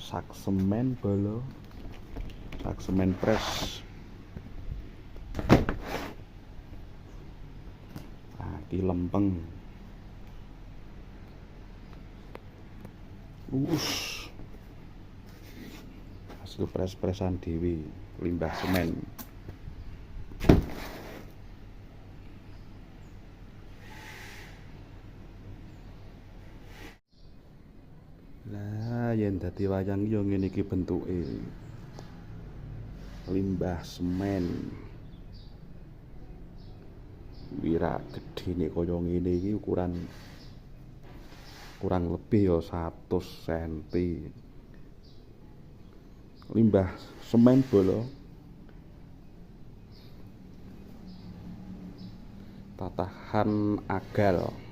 sak semen bolo, sak semen pres. Iki lempeng. Hasil pres-presan dhewe, limbah semen. Lah yen dadi wayang yo ngene iki bentuke. Limbah semen. Wira gedene kaya ngene iki ukuran kurang lebih ya 100 cm. Limbah semen bolo. Tatahan agal.